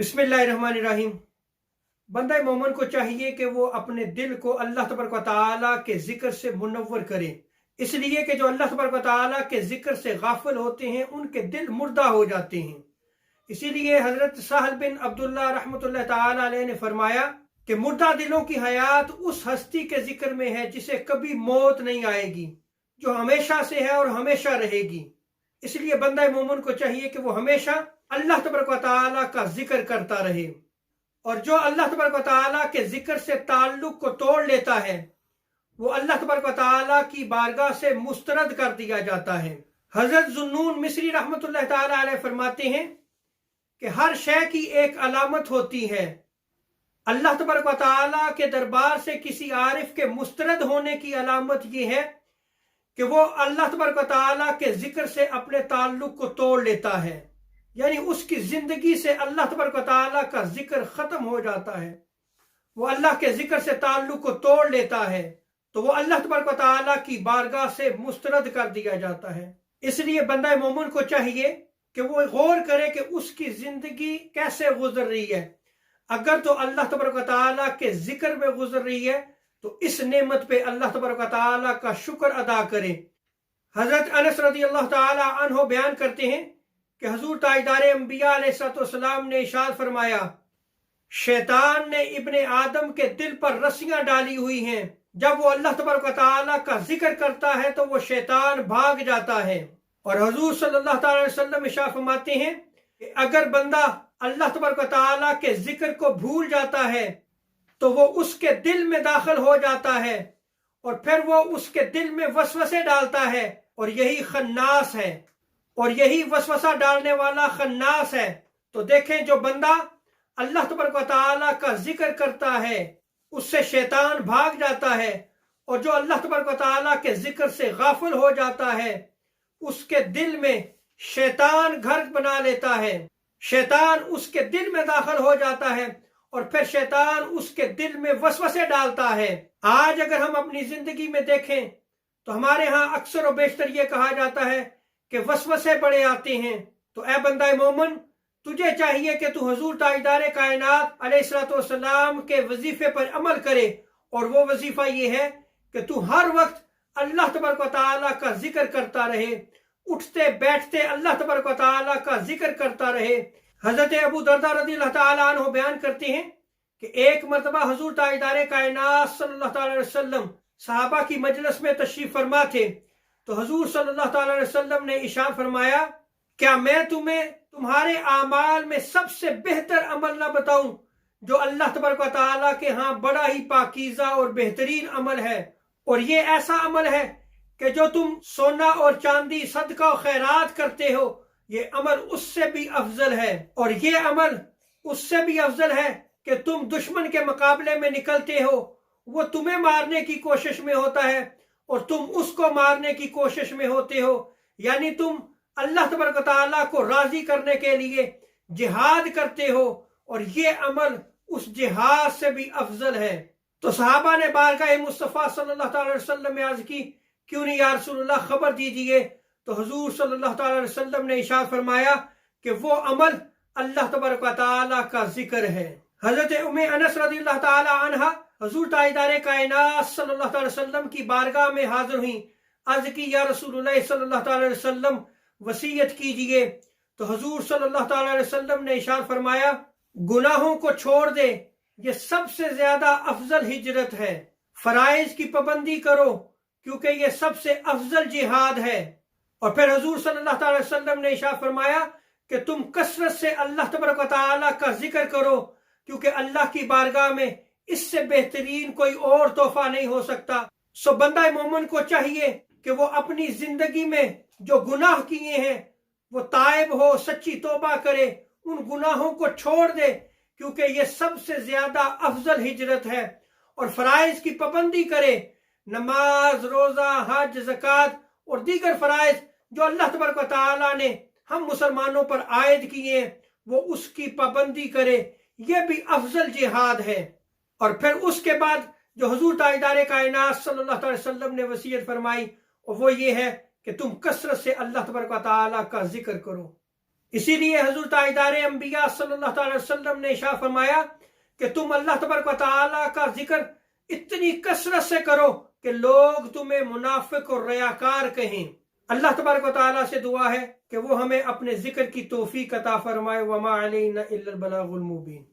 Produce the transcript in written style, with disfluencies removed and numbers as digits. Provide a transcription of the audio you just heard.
बिस्मिल्लाहिर्रहमानिर्रहीम। बंदा मोमिन को चाहिए कि वो अपने दिल को अल्लाह तबारक व तआला के जिक्र से मुनव्वर करे, इसलिए कि जो अल्लाह तबारक व तआला के जिक्र से गाफिल होते हैं उनके दिल मुर्दा हो जाते हैं। इसीलिए हजरत साहल बिन अब्दुल्ला रहमतुल्लाह तआला अलैह ने फरमाया कि मुर्दा दिलों की हयात उस हस्ती के जिक्र में है जिसे कभी मौत नहीं आएगी, जो हमेशा से है और हमेशा रहेगी। इसलिए बंदा मोमिन को चाहिए कि वो हमेशा अल्लाह तबारक व तआला का जिक्र करता रहे, और जो अल्लाह तबारक व तआला के जिक्र से ताल्लुक को तोड़ लेता है वो अल्लाह तबारक व तआला की बारगाह से मुस्तरद कर दिया जाता है। हजरत जुन्नून मिस्री रहमतुल्लाह तआला अलैह फरमाते हैं कि हर शय की एक अलामत होती है। अल्लाह तबारक व तआला के दरबार से किसी आरिफ के मुस्तरद होने की अलामत ये है कि वो अल्लाह तबारक व तआला के जिक्र से अपने ताल्लुक को तोड़ लेता है, यानी उसकी जिंदगी से अल्लाह तबारक व तआला का जिक्र खत्म हो जाता है। वो अल्लाह के जिक्र से ताल्लुक को तोड़ लेता है तो वो अल्लाह तबारक व तआला की बारगाह से मुस्तरद कर दिया जाता है। इसलिए बंदा मोमिन को चाहिए कि वो गौर करे कि उसकी जिंदगी कैसे गुजर रही है। अगर तो अल्लाह तबारक व तआला के जिक्र में गुजर रही है तो इस नेमत पे अल्लाह तबारक व तआला का शुक्र अदा करे। हजरत अनस रज़ियल्लाहु तआला अन्हु बयान करते हैं कि हुजूर ताजदार अंबिया अलैहिस्सलाम ने इरशाद फरमाया, शैतान ने इब्ने आदम के दिल पर रस्सियां डाली हुई हैं। जब वो अल्लाह तबारक व तआला का जिक्र करता है तो वो शैतान भाग जाता है। और हुजूर सल्लल्लाहु अलैहि वसल्लम इरशाद फरमाते हैं कि अगर बंदा अल्लाह तबारक व तआला के जिक्र को भूल जाता है तो वो उसके दिल में दाखिल हो जाता है और फिर वो उसके दिल में वसवसे डालता है, और यही खन्नास है, और यही वसवसा डालने वाला खन्नास है। तो देखें, जो बंदा अल्लाह तबारक व तआला का जिक्र करता है उससे शैतान भाग जाता है, और जो अल्लाह तबारक व तआला के जिक्र से गाफिल हो जाता है उसके दिल में शैतान घर बना लेता है। शैतान उसके दिल में दाखिल हो जाता है और फिर शैतान उसके दिल में वसवसे डालता है। आज अगर हम अपनी जिंदगी में देखें तो हमारे यहाँ अक्सर और बेशतर ये कहा जाता है कि वसवसे बड़े आते हैं। तो ए बंदा मोमिन, तुझे चाहिए कि तू हुजूर ताजदार कायनात अलैहिस्सलाम के वजीफे पर अमल करे, और वो वजीफा ये है कि तू हर वक्त अल्लाह तबारक व तआला का जिक्र करता रहे, उठते बैठते अल्लाह तबारक व तआला का जिक्र करता रहे। हजरत अबू दरदा रज़ियल्लाहु तआला अन्हु बयान करते हैं कि एक मरतबा हुजूर ताजदार कायनात सल्लल्लाहु अलैहि वसल्लम सहाबा की मजलिस में तशरीफ फरमा थे, तो हुजूर सल्लल्लाहु अलैहि वसल्लम ने इरशाद फरमाया, क्या मैं तुम्हें तुम्हारे आमाल में सबसे बेहतर अमल ना बताऊं जो अल्लाह तबारक व तआला के यहाँ बड़ा ही पाकीज़ा और बेहतरीन अमल है। और ये ऐसा अमल है कि जो तुम सोना और चांदी सदका और खैरात करते हो, ये अमल उससे भी अफजल है। और ये अमल उससे भी अफजल है कि तुम दुश्मन के मुकाबले में निकलते हो, वो तुम्हें मारने की कोशिश में होता है और तुम उसको मारने की कोशिश में होते हो, यानी तुम अल्लाह तबारक व तआला को राजी करने के लिए जिहाद करते हो, और ये अमल उस जिहाद से भी अफजल है। तो सहाबा ने बारगाह मुस्तफ़ा सल्लल्लाहु अलैहि वसल्लम में अर्ज की, क्यों नहीं या रसूलल्लाह, खबर दीजिए। तो हुजूर सल्लल्लाहु अलैहि वसल्लम ने इरशाद फरमाया कि वो अमल अल्लाह तबारक व तआला का जिक्र है। हजरत उम्मे अनस रज़ियल्लाहु तआला अन्हा हुजूर ताजदार कायनात सल्लल्लाहु अलैहि वसल्लम की बारगाह में हाजिर हुई। अर्ज की, या रसूलुल्लाह सल्लल्लाहु अलैहि वसल्लम, वसीयत कीजिए। तो हुजूर सल्लल्लाहु अलैहि वसल्लम ने इरशाद फरमाया, गुनाहों को छोड़ दे, ये सबसे ज्यादा अफजल हिजरत है। फराइज की पाबंदी करो क्योंकि ये सबसे अफजल जिहाद है। और फिर हुजूर सल्लल्लाहु अलैहि वसल्लम ने इरशाद फरमाया कि तुम कसरत से अल्लाह तबारक व तआला का जिक्र करो, क्योंकि अल्लाह की बारगाह में इससे बेहतरीन कोई और तोहफा नहीं हो सकता। सो बंदा मोमिन को चाहिए कि वो अपनी जिंदगी में जो गुनाह किए हैं वो ताइब हो, सच्ची तौबा करे, उन गुनाहों को छोड़ दे, क्योंकि ये सबसे ज्यादा अफजल हिजरत है। और फराइज की पाबंदी करे, नमाज, रोजा, हज, ज़कात और दीगर फराइज जो अल्लाह तबारक व तआला ने हम मुसलमानों पर आयद किए हैं वो उसकी पाबंदी करे, ये भी अफजल जिहाद है। और फिर उसके बाद जो हुजूर ताजदार कायनात सल्लल्लाहु अलैहि वसल्लम ने वसीयत फरमाई, और वो ये है कि तुम कसरत से अल्लाह तबारक व तआला का जिक्र करो। اسی لیے حضور تاجدار انبیاء صلی اللہ تعالی وسلم نے ارشاد فرمایا کہ تم اللہ تبارک و تعالیٰ کا ذکر اتنی کثرت سے کرو کہ لوگ تمہیں منافق اور ریاکار کہیں۔ اللہ تبارک و تعالیٰ سے دعا ہے کہ وہ ہمیں اپنے ذکر کی توفیق عطا فرمائے۔ وما علینا الا البلاغ المبین۔